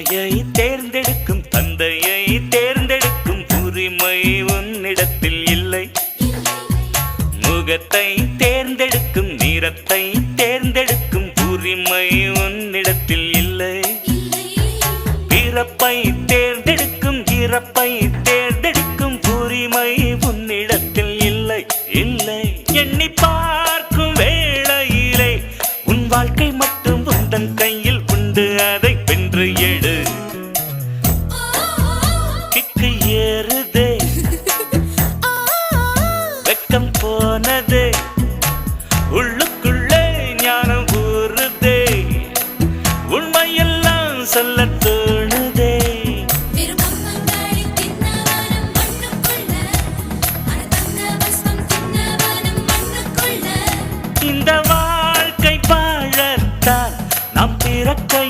தாயை தேர்ந்தெடுக்கும் தந்தையை தேர்ந்தெடுக்கும் உரிமை உன்னிடத்தில் இல்லை. முகத்தை தேர்ந்தெடுக்கும் நிறத்தை தேர்ந்தெடுக்கும் உரிமை உன்னிடத்தில் இல்லை. பிறப்பை தேர்ந்தெடுக்கும் இறப்பை தேர்ந்தெடுக்கும் உரிமை உன்னிடத்தில் இல்லை. இல்லை எண்ணி பார்க்கும் வேளையிலே உன் வாழ்க்கை மட்டும் உந்தன் கையில் உண்டு. அதை வென்று எடு. கிக்கு ஏறுதே, வெக்கம் போனதே, உள்ளுக்குள்ளே ஞானம் ஊறுதே. உண்மையெல்லாம் சொல்லத்தோ